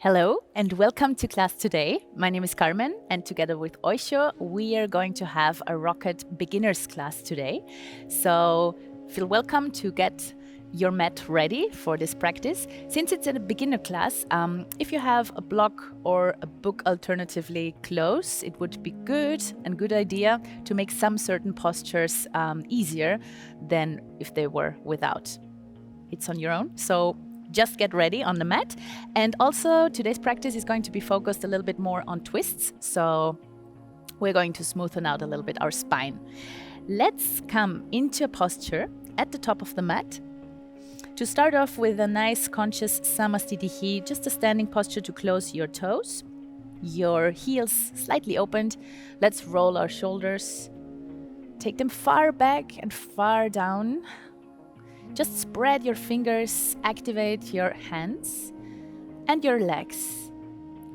Hello and welcome to class today. My name is Carmen and together with Oysho, we are going to have a rocket beginners class today. So feel welcome to get your mat ready for this practice. Since it's a beginner class, if you have a block or a book alternatively close, it would be good idea to make some certain postures easier than if they were without. It's on your own. So just get ready on the mat. And also today's practice is going to be focused a little bit more on twists. So we're going to smoothen out a little bit our spine. Let's come into a posture at the top of the mat. To start off with a nice conscious Samastitihi, just a standing posture to close your toes, your heels slightly opened. Let's roll our shoulders. Take them far back and far down. Just spread your fingers, activate your hands and your legs,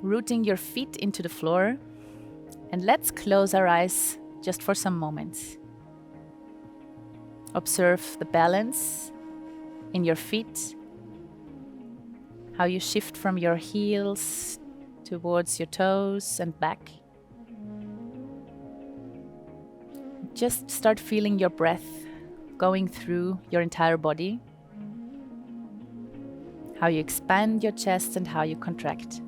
rooting your feet into the floor. And let's close our eyes just for some moments. Observe the balance in your feet, how you shift from your heels towards your toes and back. Just start feeling your breath going through your entire body, how you expand your chest and how you contract.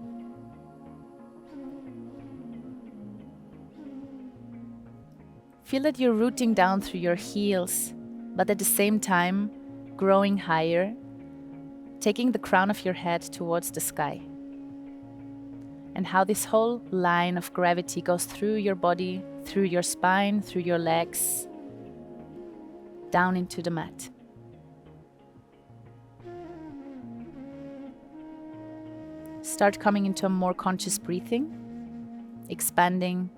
Feel that you're rooting down through your heels, but at the same time growing higher, taking the crown of your head towards the sky. And how this whole line of gravity goes through your body, through your spine, through your legs, down into the mat. Start coming into a more conscious breathing, expanding,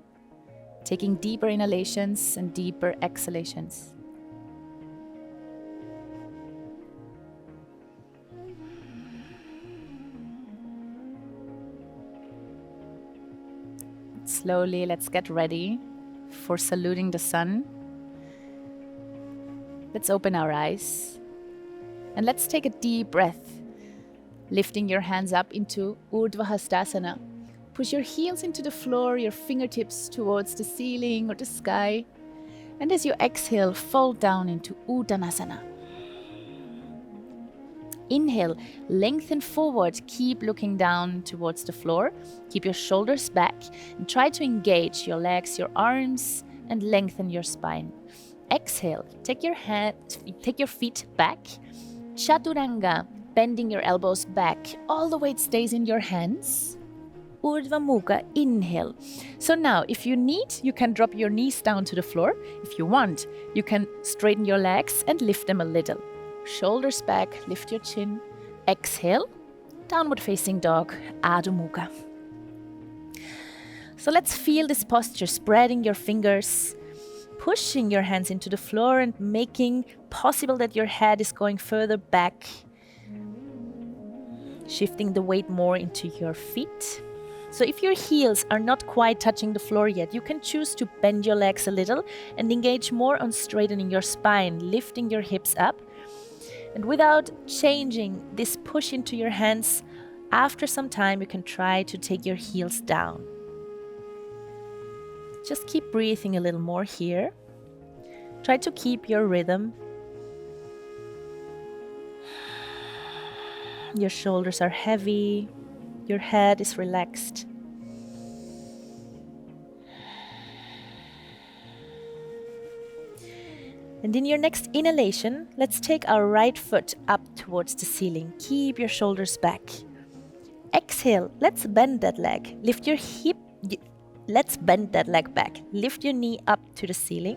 taking deeper inhalations and deeper exhalations. Slowly, let's get ready for saluting the sun. Let's open our eyes and let's take a deep breath, lifting your hands up into Urdhva Hastasana. Push your heels into the floor, your fingertips towards the ceiling or the sky. And as you exhale, fold down into Uttanasana. Inhale, lengthen forward, keep looking down towards the floor. Keep your shoulders back and try to engage your legs, your arms, and lengthen your spine. Exhale, take your feet back. Chaturanga, bending your elbows back. All the weight stays in your hands. Urdhva Mukha, inhale. So now, if you need, you can drop your knees down to the floor. If you want, you can straighten your legs and lift them a little. Shoulders back, lift your chin. Exhale, downward facing dog, Adho Mukha. So let's feel this posture, spreading your fingers, pushing your hands into the floor and making possible that your head is going further back, shifting the weight more into your feet. So if your heels are not quite touching the floor yet, you can choose to bend your legs a little and engage more on straightening your spine, lifting your hips up. And without changing this push into your hands, after some time you can try to take your heels down. Just keep breathing a little more here. Try to keep your rhythm. Your shoulders are heavy. Your head is relaxed. And in your next inhalation, let's take our right foot up towards the ceiling. Keep your shoulders back. Exhale, let's bend that leg. Lift your hip. Let's bend that leg back. Lift your knee up to the ceiling.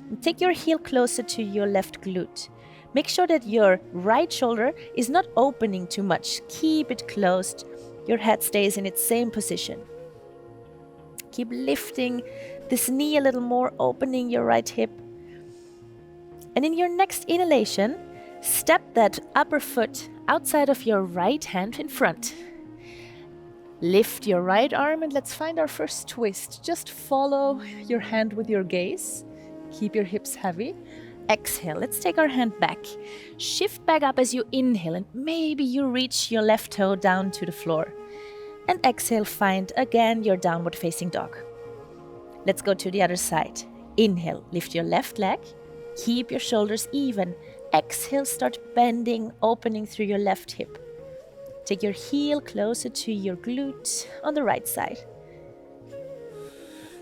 And take your heel closer to your left glute. Make sure that your right shoulder is not opening too much. Keep it closed. Your head stays in its same position. Keep lifting this knee a little more, opening your right hip. And in your next inhalation, step that upper foot outside of your right hand in front. Lift your right arm and let's find our first twist. Just follow your hand with your gaze. Keep your hips heavy. Exhale. Let's take our hand back. Shift back up as you inhale and maybe you reach your left toe down to the floor. And exhale, find again your downward facing dog. Let's go to the other side. Inhale, lift your left leg. Keep your shoulders even. Exhale, start bending, opening through your left hip. Take your heel closer to your glute on the right side.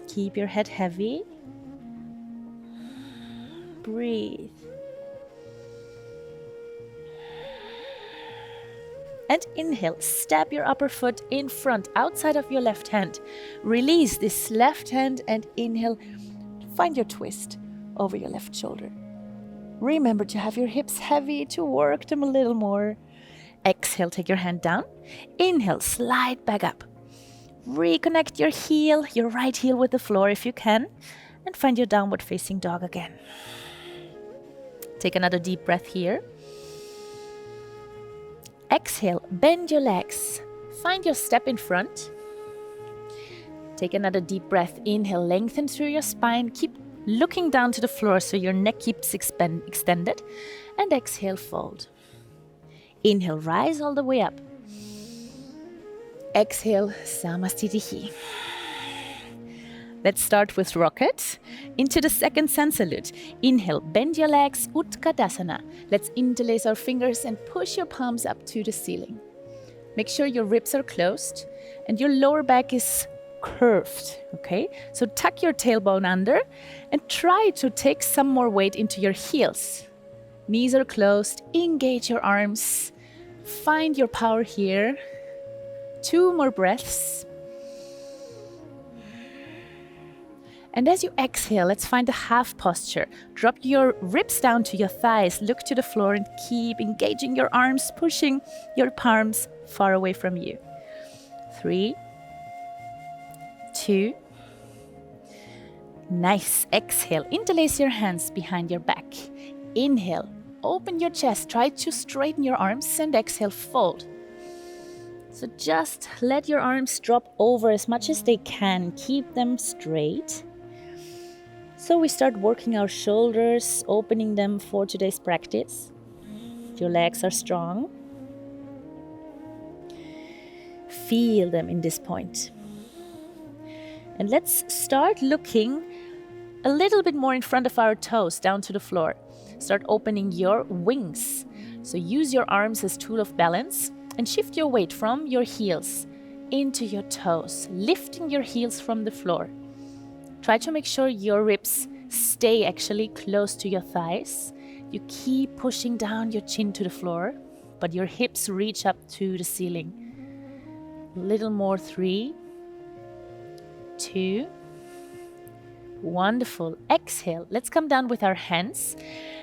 Keep your head heavy. Breathe. And inhale, step your upper foot in front, outside of your left hand. Release this left hand and inhale. Find your twist over your left shoulder. Remember to have your hips heavy, to work them a little more. Exhale, take your hand down. Inhale, slide back up. Reconnect your heel, your right heel with the floor if you can. And find your downward facing dog again. Take another deep breath here. Exhale, bend your legs. Find your step in front. Take another deep breath. Inhale, lengthen through your spine. Keep looking down to the floor so your neck keeps extended. And exhale, fold. Inhale, rise all the way up. Exhale, Samastitihi. Let's start with rocket into the second sun salute. Inhale, bend your legs, Utkatasana. Let's interlace our fingers and push your palms up to the ceiling. Make sure your ribs are closed and your lower back is curved, okay? So tuck your tailbone under and try to take some more weight into your heels. Knees are closed, engage your arms. Find your power here. 2 more breaths. And as you exhale, let's find a half posture. Drop your ribs down to your thighs, look to the floor and keep engaging your arms, pushing your palms far away from you. 3, 2, nice. Exhale, interlace your hands behind your back. Inhale, open your chest, try to straighten your arms and exhale, fold. So just let your arms drop over as much as they can, keep them straight. So we start working our shoulders, opening them for today's practice. Your legs are strong. Feel them in this point. And let's start looking a little bit more in front of our toes, down to the floor. Start opening your wings. So use your arms as tool of balance and shift your weight from your heels into your toes, lifting your heels from the floor. Try to make sure your ribs stay actually close to your thighs. You keep pushing down your chin to the floor, but your hips reach up to the ceiling. A little more. 3, 2, wonderful. Exhale. Let's come down with our hands.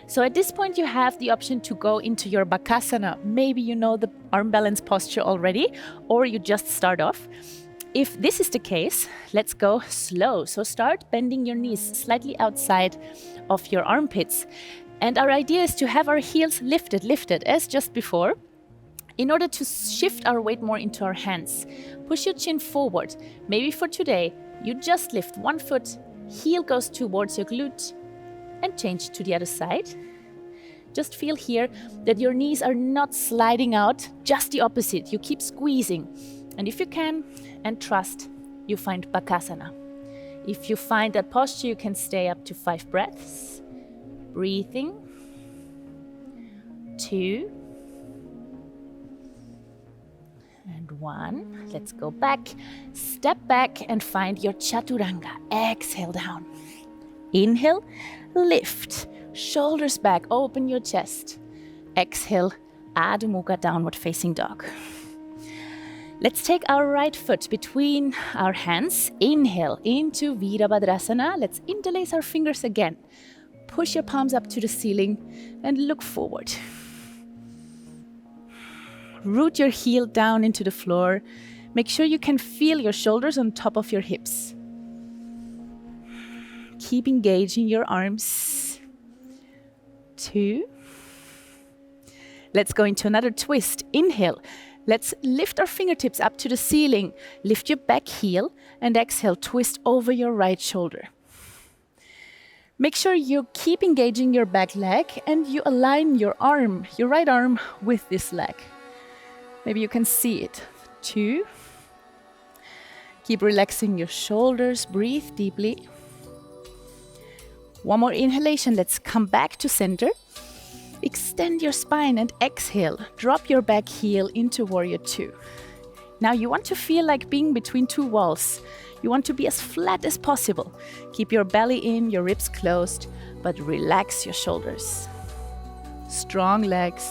So at this point, you have the option to go into your Bakasana. Maybe you know the arm balance posture already, or you just start off. If this is the case, let's go slow. So start bending your knees slightly outside of your armpits. And our idea is to have our heels lifted as just before, in order to shift our weight more into our hands. Push your chin forward. Maybe for today, you just lift one foot, heel goes towards your glute, and change to the other side. Just feel here that your knees are not sliding out, just the opposite. You keep squeezing. And if you can, and trust, you find Bakasana. If you find that posture, you can stay up to 5 breaths. Breathing. 2. And 1. Let's go back. Step back and find your Chaturanga. Exhale down. Inhale, lift. Shoulders back, open your chest. Exhale, Adho Mukha, downward facing dog. Let's take our right foot between our hands. Inhale into Virabhadrasana. Let's interlace our fingers again. Push your palms up to the ceiling and look forward. Root your heel down into the floor. Make sure you can feel your shoulders on top of your hips. Keep engaging your arms. 2. Let's go into another twist. Inhale. Let's lift our fingertips up to the ceiling. Lift your back heel and exhale, twist over your right shoulder. Make sure you keep engaging your back leg and you align your arm, your right arm with this leg. Maybe you can see it. 2, Keep relaxing your shoulders. Breathe deeply. One more inhalation. Let's come back to center. Extend your spine and exhale. Drop your back heel into Warrior Two. Now you want to feel like being between two walls. You want to be as flat as possible. Keep your belly in, your ribs closed, but relax your shoulders. Strong legs.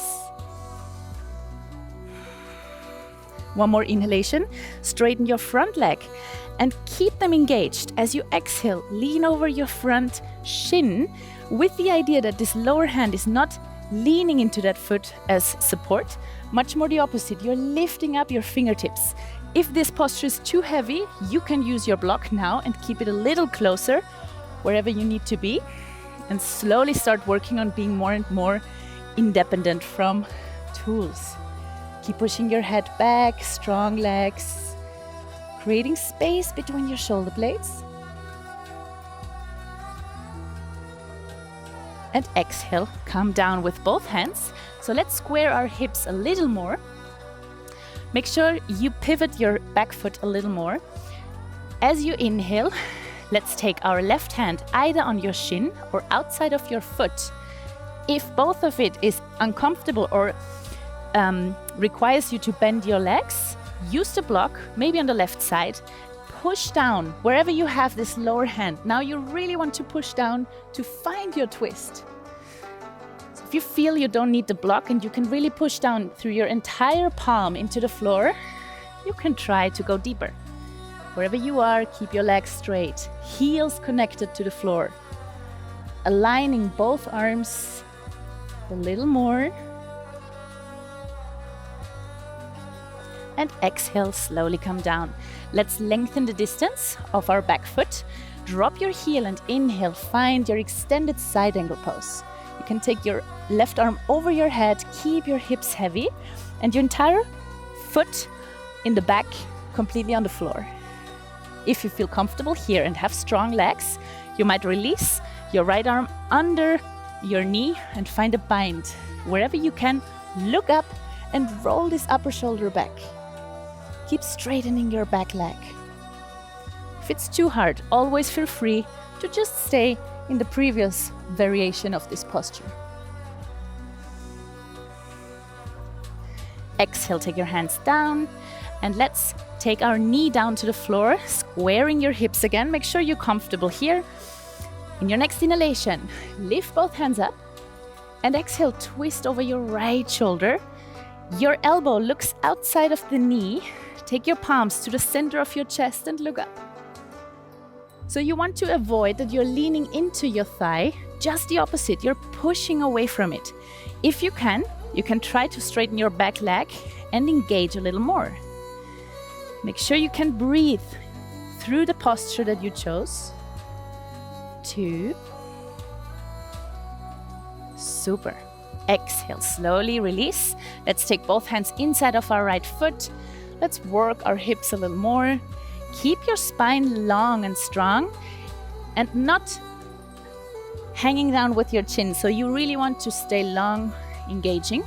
One more inhalation. Straighten your front leg and keep them engaged. As you exhale, lean over your front shin with the idea that this lower hand is not leaning into that foot as support. Much more the opposite. You're lifting up your fingertips. If this posture is too heavy, you can use your block now and keep it a little closer wherever you need to be, and slowly start working on being more and more independent from tools. Keep pushing your head back, strong legs, creating space between your shoulder blades. And exhale, come down with both hands. So let's square our hips a little more. Make sure you pivot your back foot a little more. As you inhale, let's take our left hand either on your shin or outside of your foot. If both of it is uncomfortable or requires you to bend your legs, use the block, maybe on the left side. Push down wherever you have this lower hand. Now you really want to push down to find your twist. So if you feel you don't need the block and you can really push down through your entire palm into the floor, you can try to go deeper. Wherever you are, keep your legs straight, heels connected to the floor. Aligning both arms a little more. And exhale, slowly come down. Let's lengthen the distance of our back foot. Drop your heel and inhale, find your extended side angle pose. You can take your left arm over your head, keep your hips heavy, and your entire foot in the back completely on the floor. If you feel comfortable here and have strong legs, you might release your right arm under your knee and find a bind. Wherever you can, look up and roll this upper shoulder back. Keep straightening your back leg. If it's too hard, always feel free to just stay in the previous variation of this posture. Exhale, take your hands down, and let's take our knee down to the floor, squaring your hips again. Make sure you're comfortable here. In your next inhalation, lift both hands up, and exhale, twist over your right shoulder. Your elbow looks outside of the knee. Take your palms to the center of your chest and look up. So you want to avoid that you're leaning into your thigh, just the opposite, you're pushing away from it. If you can try to straighten your back leg and engage a little more. Make sure you can breathe through the posture that you chose. 2. Super. Exhale, slowly release. Let's take both hands inside of our right foot. Let's work our hips a little more. Keep your spine long and strong and not hanging down with your chin. So you really want to stay long, engaging.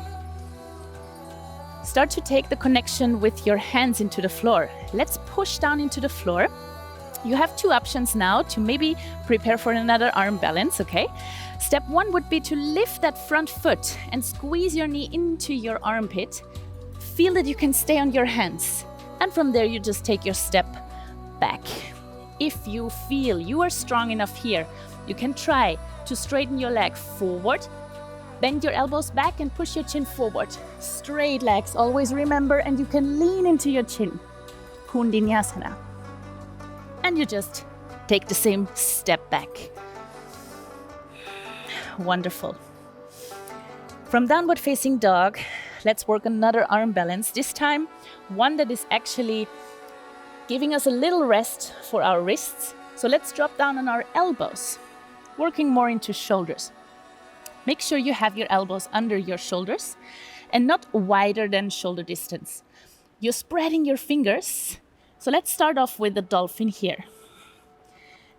Start to take the connection with your hands into the floor. Let's push down into the floor. You have 2 options now to maybe prepare for another arm balance, okay? Step 1 would be to lift that front foot and squeeze your knee into your armpit. Feel that you can stay on your hands. And from there, you just take your step back. If you feel you are strong enough here, you can try to straighten your leg forward, bend your elbows back and push your chin forward. Straight legs, always remember, and you can lean into your chin. Kundinasana. And you just take the same step back. Wonderful. From downward facing dog, let's work another arm balance. This time, one that is actually giving us a little rest for our wrists. So let's drop down on our elbows, working more into shoulders. Make sure you have your elbows under your shoulders and not wider than shoulder distance. You're spreading your fingers. So let's start off with the dolphin here.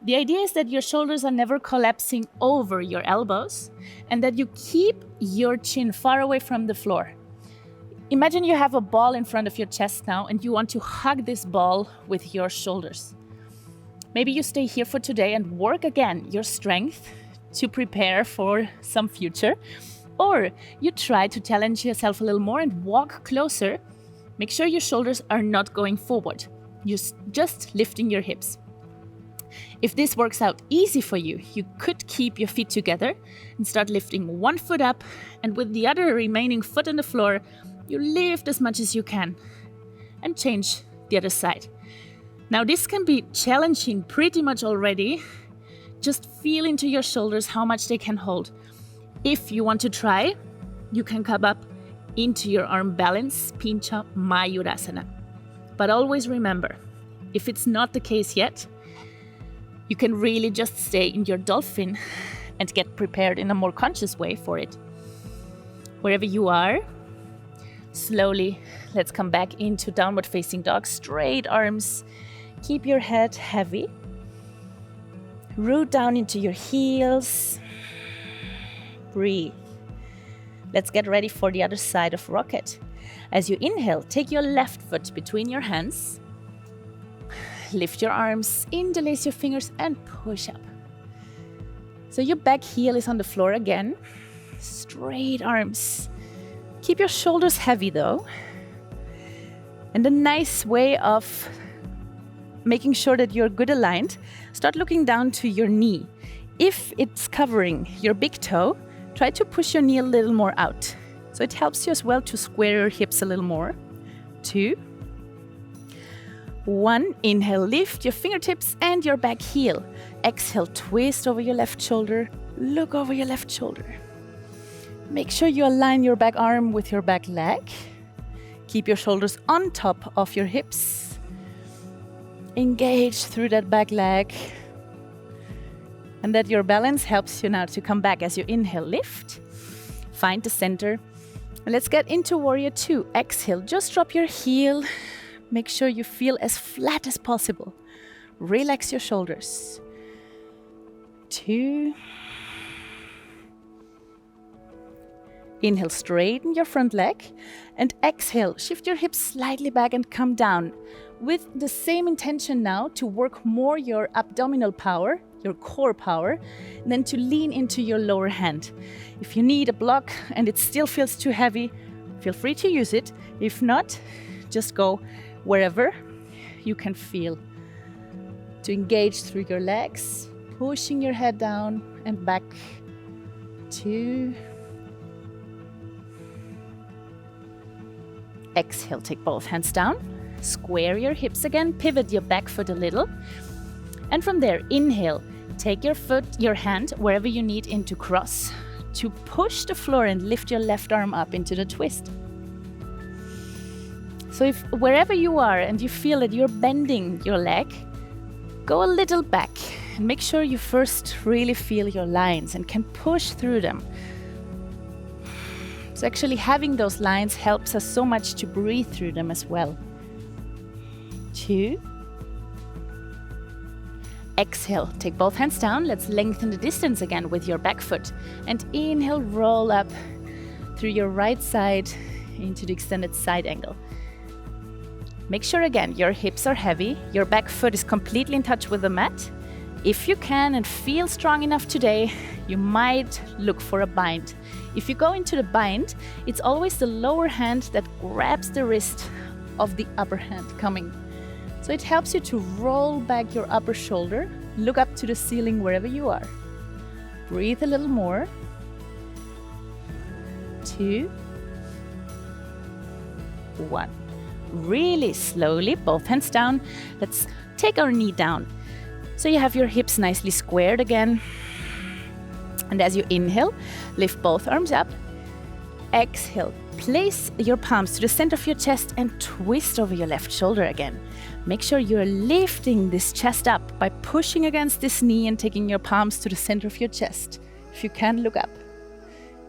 The idea is that your shoulders are never collapsing over your elbows and that you keep your chin far away from the floor. Imagine you have a ball in front of your chest now and you want to hug this ball with your shoulders. Maybe you stay here for today and work again your strength to prepare for some future. Or you try to challenge yourself a little more and walk closer. Make sure your shoulders are not going forward. You're just lifting your hips. If this works out easy for you, you could keep your feet together and start lifting one foot up, and with the other remaining foot on the floor, you lift as much as you can and change the other side. Now this can be challenging pretty much already. Just feel into your shoulders how much they can hold. If you want to try, you can come up into your arm balance, Pincha Mayurasana. But always remember, if it's not the case yet, you can really just stay in your dolphin and get prepared in a more conscious way for it. Wherever you are, slowly, let's come back into downward facing dog. Straight arms. Keep your head heavy. Root down into your heels. Breathe. Let's get ready for the other side of rocket. As you inhale, take your left foot between your hands. Lift your arms, interlace your fingers and push up. So your back heel is on the floor again. Straight arms. Keep your shoulders heavy though. And a nice way of making sure that you're good aligned, start looking down to your knee. If it's covering your big toe, try to push your knee a little more out. So it helps you as well to square your hips a little more. 2, 1, inhale, lift your fingertips and your back heel. Exhale, twist over your left shoulder, look over your left shoulder. Make sure you align your back arm with your back leg. Keep your shoulders on top of your hips. Engage through that back leg. And that your balance helps you now to come back as you inhale, lift. Find the center. And let's get into Warrior 2. Exhale, just drop your heel. Make sure you feel as flat as possible. Relax your shoulders. 2. Inhale, straighten your front leg. And exhale, shift your hips slightly back and come down. With the same intention now to work more your abdominal power, your core power, and then to lean into your lower hand. If you need a block and it still feels too heavy, feel free to use it. If not, just go wherever you can feel. To engage through your legs, pushing your head down and back. 2. Exhale, take both hands down. Square your hips again, pivot your back foot a little. And from there, inhale, take your hand wherever you need into cross to push the floor and lift your left arm up into the twist. So if wherever you are and you feel that you're bending your leg, go a little back and make sure you first really feel your lines and can push through them. So actually having those lines helps us so much to breathe through them as well. 2. Exhale, take both hands down. Let's lengthen the distance again with your back foot. And inhale, roll up through your right side into the extended side angle. Make sure again, your hips are heavy. Your back foot is completely in touch with the mat. If you can and feel strong enough today, you might look for a bind. If you go into the bind, it's always the lower hand that grabs the wrist of the upper hand coming. So it helps you to roll back your upper shoulder, look up to the ceiling wherever you are. Breathe a little more. 2, 1. Really slowly, both hands down. Let's take our knee down. So you have your hips nicely squared again. And as you inhale, lift both arms up. Exhale, place your palms to the center of your chest and twist over your left shoulder again. Make sure you're lifting this chest up by pushing against this knee and taking your palms to the center of your chest. If you can, look up.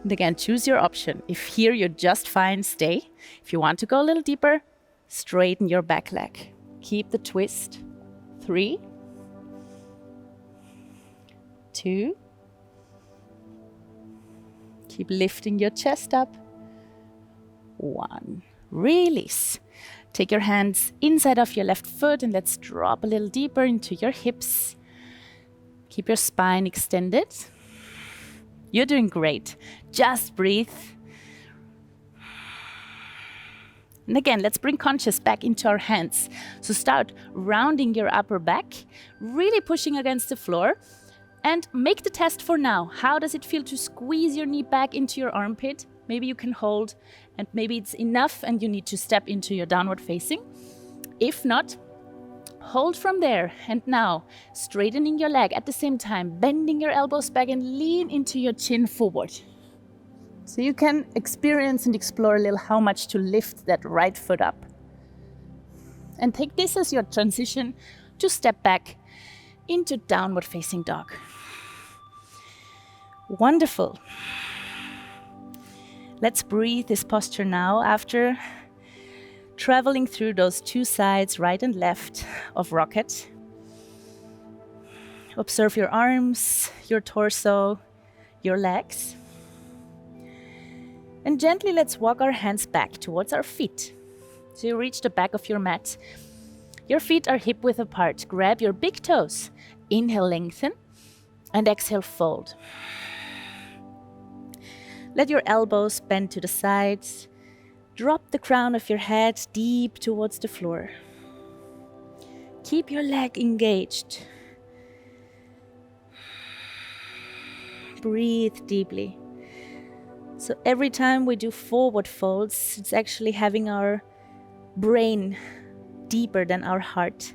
And again, choose your option. If here you're just fine, stay. If you want to go a little deeper, straighten your back leg. Keep the twist. 3, 2. Keep lifting your chest up. 1. Release. Take your hands inside of your left foot and let's drop a little deeper into your hips. Keep your spine extended. You're doing great. Just breathe. And again, let's bring conscious back into our hands. So start rounding your upper back, really pushing against the floor. And make the test for now. How does it feel to squeeze your knee back into your armpit? Maybe you can hold, and maybe it's enough and you need to step into your downward facing. If not, hold from there. And now, straightening your leg at the same time, bending your elbows back and lean into your chin forward. So you can experience and explore a little how much to lift that right foot up. And take this as your transition to step back into downward facing dog. Wonderful. Let's breathe this posture now after traveling through those two sides, right and left, of rocket. Observe your arms, your torso, your legs. And gently let's walk our hands back towards our feet. So you reach the back of your mat. Your feet are hip width apart. Grab your big toes. Inhale, lengthen, and exhale, fold. Let your elbows bend to the sides. Drop the crown of your head deep towards the floor. Keep your leg engaged. Breathe deeply. So every time we do forward folds, it's actually having our brain deeper than our heart.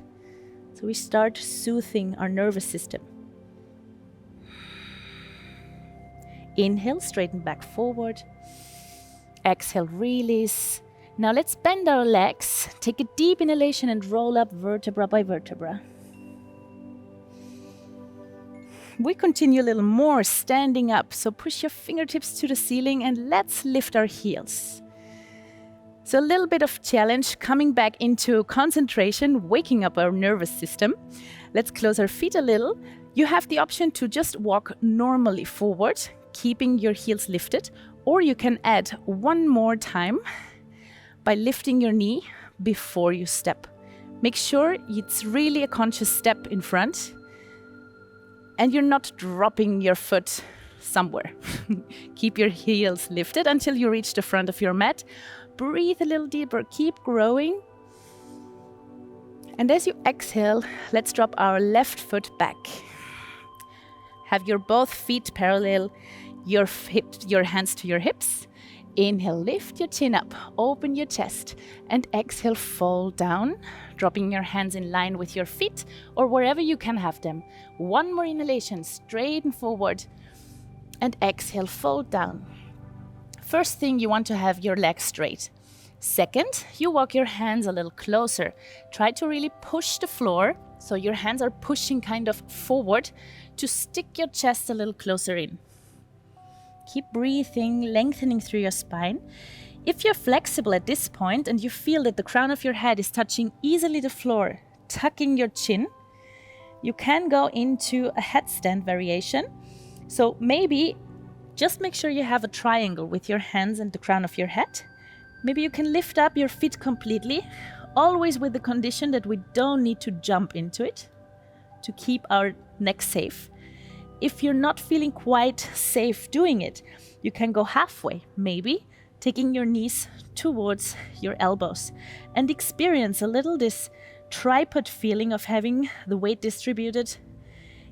So we start soothing our nervous system. Inhale, straighten back forward. Exhale, release. Now let's bend our legs. Take a deep inhalation and roll up vertebra by vertebra. We continue a little more standing up. So push your fingertips to the ceiling and let's lift our heels. So a little bit of challenge, coming back into concentration, waking up our nervous system. Let's close our feet a little. You have the option to just walk normally forward, keeping your heels lifted, or you can add one more time by lifting your knee before you step. Make sure it's really a conscious step in front and you're not dropping your foot somewhere. Keep your heels lifted until you reach the front of your mat. Breathe a little deeper, keep growing. And as you exhale, let's drop our left foot back. Have your both feet parallel, your hands to your hips. Inhale, lift your chin up, open your chest, and exhale, fall down, dropping your hands in line with your feet or wherever you can have them. One more inhalation, straighten forward, and exhale, fold down. First thing, you want to have your legs straight. Second, you walk your hands a little closer. Try to really push the floor, so your hands are pushing kind of forward to stick your chest a little closer in. Keep breathing, lengthening through your spine. If you're flexible at this point and you feel that the crown of your head is touching easily the floor, tucking your chin, you can go into a headstand variation. So maybe just make sure you have a triangle with your hands and the crown of your head. Maybe you can lift up your feet completely, always with the condition that we don't need to jump into it to keep our neck safe. If you're not feeling quite safe doing it, you can go halfway, maybe taking your knees towards your elbows and experience a little this tripod feeling of having the weight distributed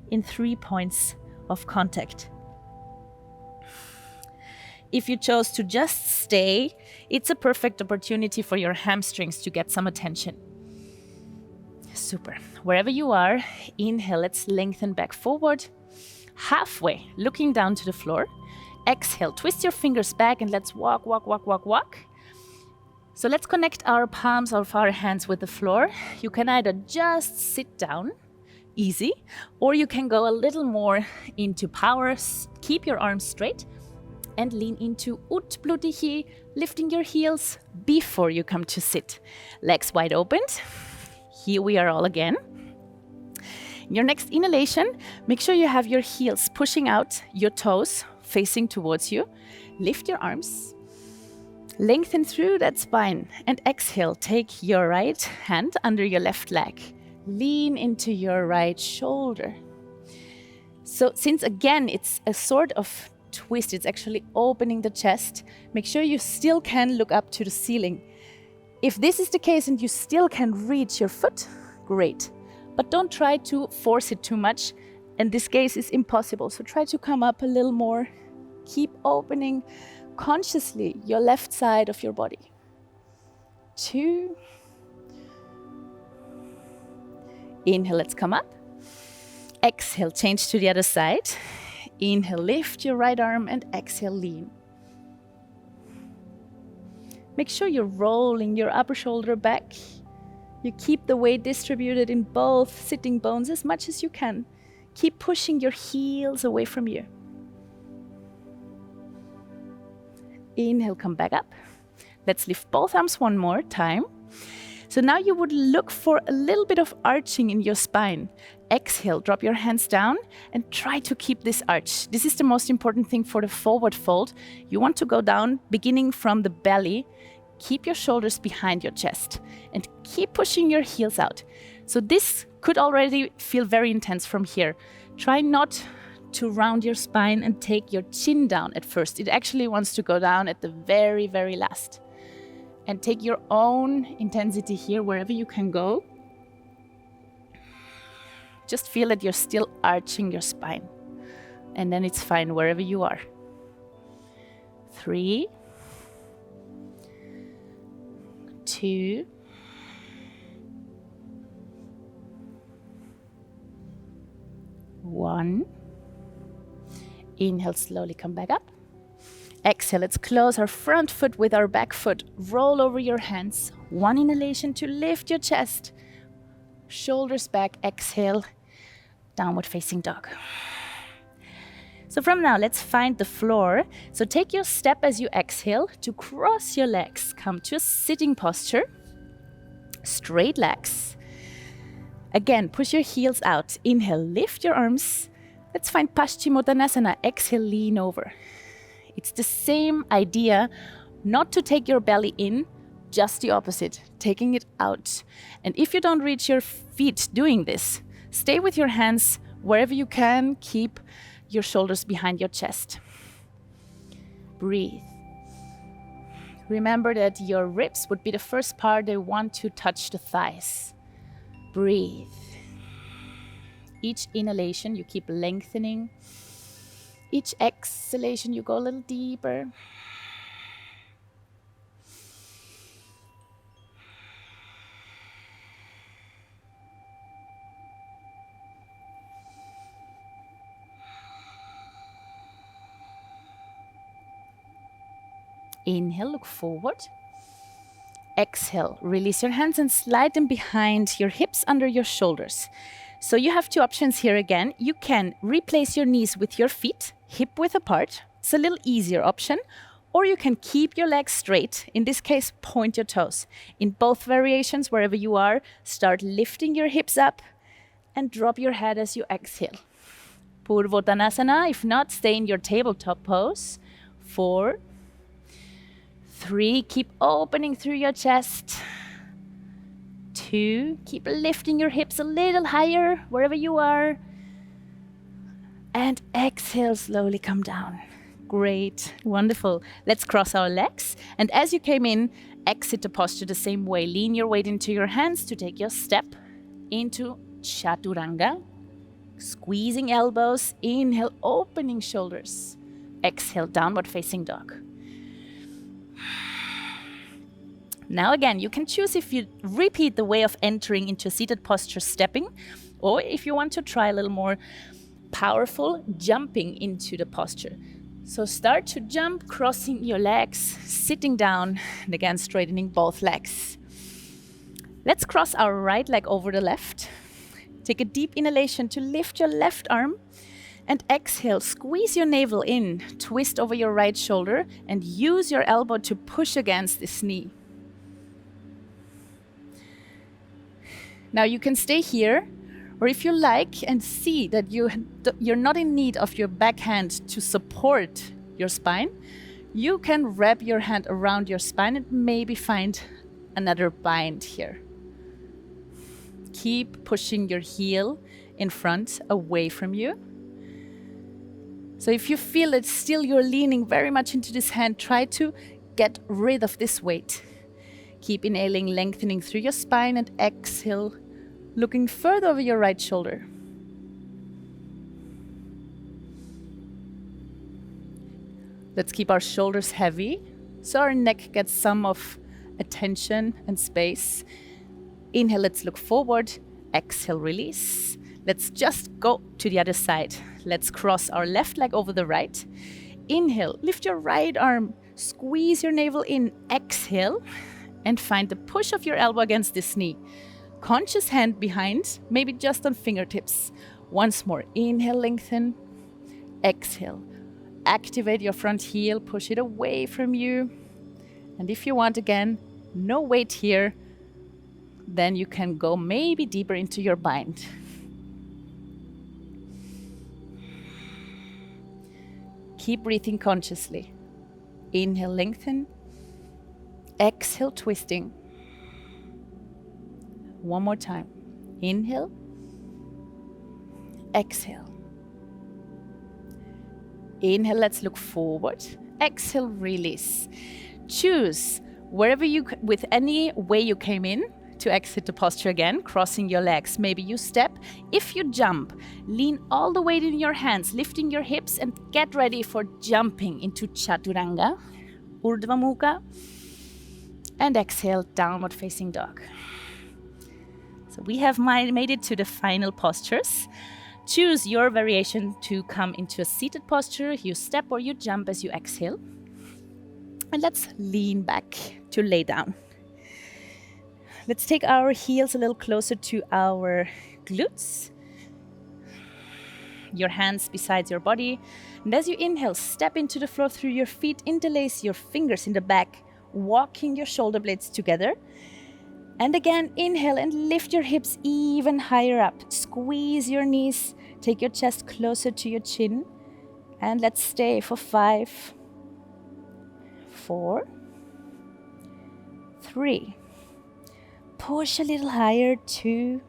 in 3 points of contact. If you chose to just stay, it's a perfect opportunity for your hamstrings to get some attention. Super. Wherever you are, inhale, let's lengthen back forward. Halfway, looking down to the floor. Exhale, twist your fingers back and let's walk, walk, walk, walk, walk. So let's connect our palms of our hands with the floor. You can either just sit down, easy, or you can go a little more into power. Keep your arms straight and lean into Utplutihi, lifting your heels before you come to sit. Legs wide open. Here we are all again. Your next inhalation, make sure you have your heels pushing out, your toes facing towards you. Lift your arms. Lengthen through that spine and exhale. Take your right hand under your left leg. Lean into your right shoulder. So since again, it's a sort of twist, it's actually opening the chest, make sure you still can look up to the ceiling. If this is the case and you still can reach your foot, great. But don't try to force it too much. In this case, it's impossible. So try to come up a little more. Keep opening consciously your left side of your body. 2. Inhale, let's come up. Exhale, change to the other side. Inhale, lift your right arm and exhale, lean. Make sure you're rolling your upper shoulder back. You keep the weight distributed in both sitting bones as much as you can. Keep pushing your heels away from you. Inhale, come back up. Let's lift both arms one more time. So now you would look for a little bit of arching in your spine. Exhale, drop your hands down and try to keep this arch. This is the most important thing for the forward fold. You want to go down, beginning from the belly. Keep your shoulders behind your chest and keep pushing your heels out. So this could already feel very intense from here. Try not to round your spine and take your chin down at first. It actually wants to go down at the very, very last. And take your own intensity here wherever you can go. Just feel that you're still arching your spine. And then it's fine wherever you are. 3, 2, 1. Inhale, slowly come back up. Exhale, let's close our front foot with our back foot. Roll over your hands. 1 inhalation to lift your chest. Shoulders back, exhale, downward facing dog. So from now, let's find the floor. So take your step as you exhale to cross your legs. Come to a sitting posture. Straight legs. Again, push your heels out. Inhale, lift your arms. Let's find Pastimotanasana. Exhale, lean over. It's the same idea, not to take your belly in, just the opposite, taking it out. And if you don't reach your feet doing this, stay with your hands wherever you can. Keep your shoulders behind your chest. Breathe. Remember that your ribs would be the first part they want to touch the thighs. Breathe. Each inhalation, you keep lengthening. Each exhalation, you go a little deeper. Inhale, look forward. Exhale, release your hands and slide them behind your hips under your shoulders. So you have 2 options here again. You can replace your knees with your feet, hip width apart. It's a little easier option. Or you can keep your legs straight. In this case, point your toes. In both variations, wherever you are, start lifting your hips up and drop your head as you exhale. Purvottanasana. If not, stay in your tabletop pose. 4, 3, keep opening through your chest. 2, keep lifting your hips a little higher wherever you are. And exhale, slowly come down. Great, wonderful. Let's cross our legs. And as you came in, exit the posture the same way. Lean your weight into your hands to take your step into Chaturanga. Squeezing elbows, inhale, opening shoulders. Exhale, downward facing dog. Now again, you can choose if you repeat the way of entering into seated posture stepping, or if you want to try a little more powerful jumping into the posture. So start to jump, crossing your legs, sitting down, and again straightening both legs. Let's cross our right leg over the left. Take a deep inhalation to lift your left arm, and exhale, squeeze your navel in, twist over your right shoulder, and use your elbow to push against this knee. Now you can stay here, or if you like and see that you're not in need of your backhand to support your spine, You can wrap your hand around your spine and maybe find another bind here. Keep pushing your heel in front, away from you. So if you feel that still you're leaning very much into this hand, try to get rid of this weight. Keep inhaling, lengthening through your spine, and exhale, looking further over your right shoulder. Let's keep our shoulders heavy so our neck gets some of attention and space. Inhale, let's look forward. Exhale, release. Let's just go to the other side. Let's cross our left leg over the right. Inhale, lift your right arm, squeeze your navel in. Exhale, and find the push of your elbow against this knee. Conscious hand behind, maybe just on fingertips. Once more, inhale, lengthen. Exhale. Activate your front heel, push it away from you. And if you want, again, no weight here, then you can go maybe deeper into your bind. Keep breathing consciously. Inhale, lengthen. Exhale, twisting. One more time. Inhale. Exhale. Inhale, let's look forward. Exhale, release. Choose with any way you came in to exit the posture again, crossing your legs. Maybe you step. If you jump, lean all the weight in your hands, lifting your hips, and get ready for jumping into Chaturanga, Urdhva Mukha, and exhale, downward facing dog. So we have made it to the final postures. Choose your variation to come into a seated posture. You step or you jump as you exhale. And let's lean back to lay down. Let's take our heels a little closer to our glutes. Your hands beside your body. And as you inhale, step into the floor through your feet, interlace your fingers in the back, walking your shoulder blades together. And again, inhale and lift your hips even higher up. Squeeze your knees, take your chest closer to your chin. And let's stay for 5, 4, 3. Push a little higher, 2.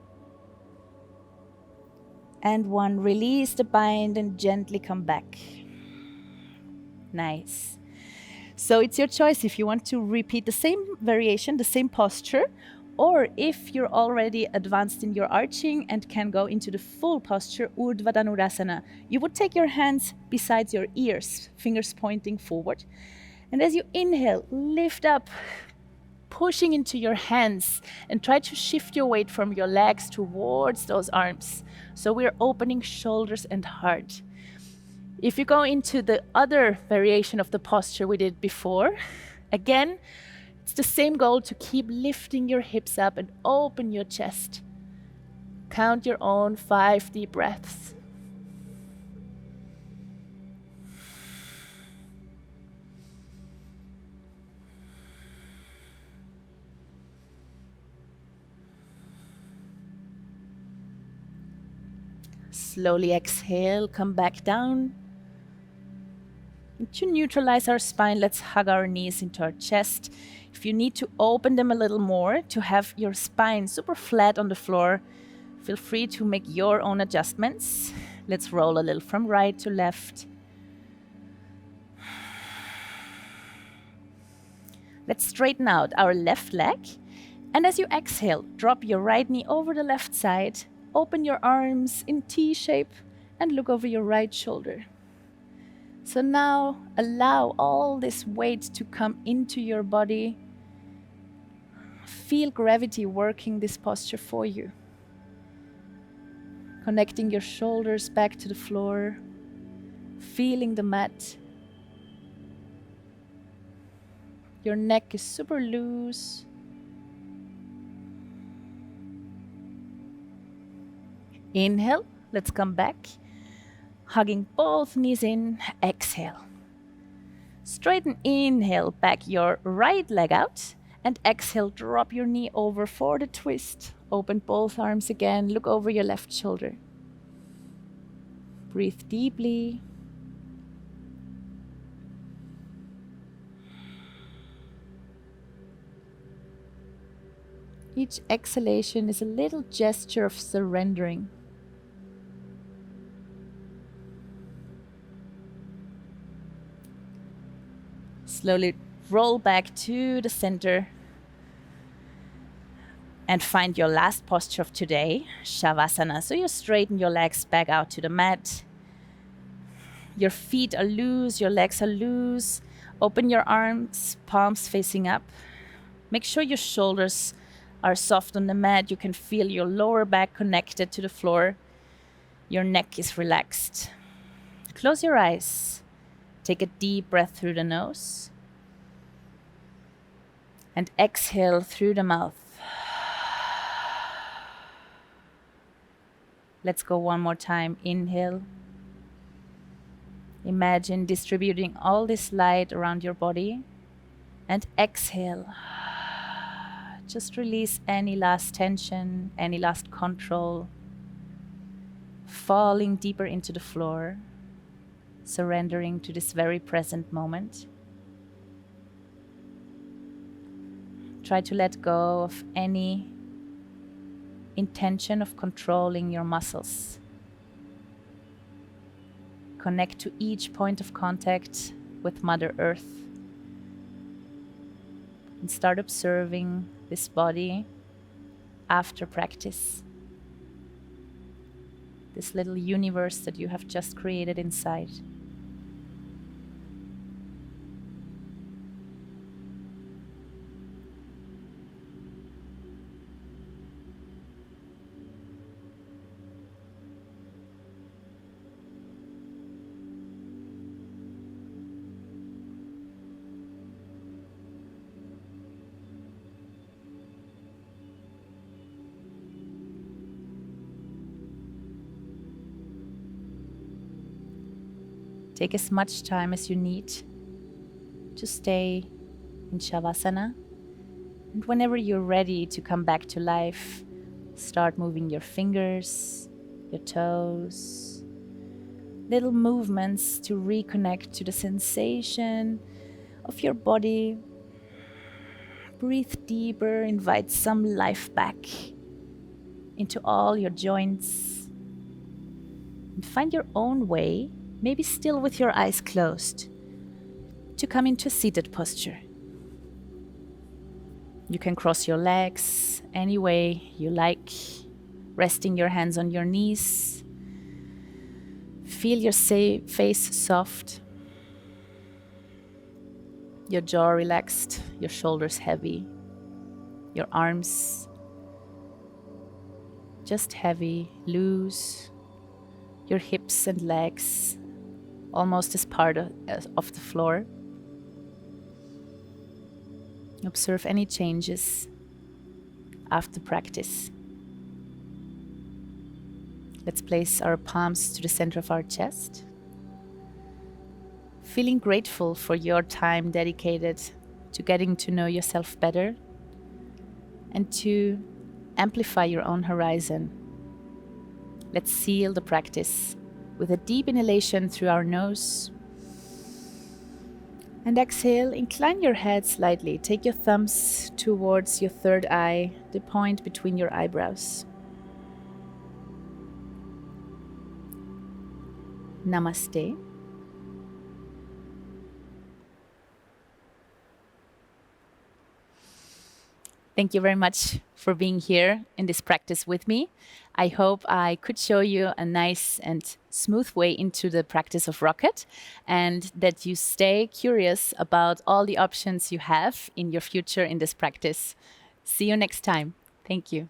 And 1. Release the bind and gently come back. Nice. So it's your choice if you want to repeat the same variation, the same posture, or if you're already advanced in your arching and can go into the full posture, Urdhva Dhanurasana. You would take your hands beside your ears, fingers pointing forward. And as you inhale, lift up, pushing into your hands, and try to shift your weight from your legs towards those arms. So we're opening shoulders and heart. If you go into the other variation of the posture we did before, again, it's the same goal to keep lifting your hips up and open your chest. Count your own 5 deep breaths. Slowly exhale, come back down. And to neutralize our spine, let's hug our knees into our chest. If you need to open them a little more to have your spine super flat on the floor, feel free to make your own adjustments. Let's roll a little from right to left. Let's straighten out our left leg. And as you exhale, drop your right knee over the left side. Open your arms in T shape and look over your right shoulder. So now allow all this weight to come into your body. Feel gravity working this posture for you. Connecting your shoulders back to the floor. Feeling the mat. Your neck is super loose. Inhale, let's come back. Hugging both knees in, exhale. Straighten, inhale, back your right leg out. And exhale, drop your knee over for the twist. Open both arms again, look over your left shoulder. Breathe deeply. each exhalation is a little gesture of surrendering. Slowly roll back to the center and find your last posture of today, Shavasana. So you straighten your legs back out to the mat. Your feet are loose, your legs are loose. Open your arms, palms facing up. Make sure your shoulders are soft on the mat. You can feel your lower back connected to the floor. Your neck is relaxed. Close your eyes. Take a deep breath through the nose. And exhale through the mouth. Let's go one more time. Inhale. Imagine distributing all this light around your body. And exhale. Just release any last tension, any last control. Falling deeper into the floor. Surrendering to this very present moment. Try to let go of any intention of controlling your muscles. Connect to each point of contact with Mother Earth. And start observing this body after practice. This little universe that you have just created inside. Take as much time as you need to stay in Shavasana. And whenever you're ready to come back to life, start moving your fingers, your toes, little movements to reconnect to the sensation of your body. Breathe deeper, invite some life back into all your joints. And find your own way, maybe still with your eyes closed, to come into a seated posture. You can cross your legs any way you like, resting your hands on your knees. Feel your face soft, your jaw relaxed, your shoulders heavy, your arms just heavy, loose, your hips and legs almost as part of the floor. Observe any changes after practice. Let's place our palms to the center of our chest. Feeling grateful for your time dedicated to getting to know yourself better and to amplify your own horizon. Let's seal the practice with a deep inhalation through our nose. And exhale, incline your head slightly. Take your thumbs towards your third eye, the point between your eyebrows. Namaste. Thank you very much for being here in this practice with me. I hope I could show you a nice and smooth way into the practice of Rocket, and that you stay curious about all the options you have in your future in this practice. See you next time. Thank you.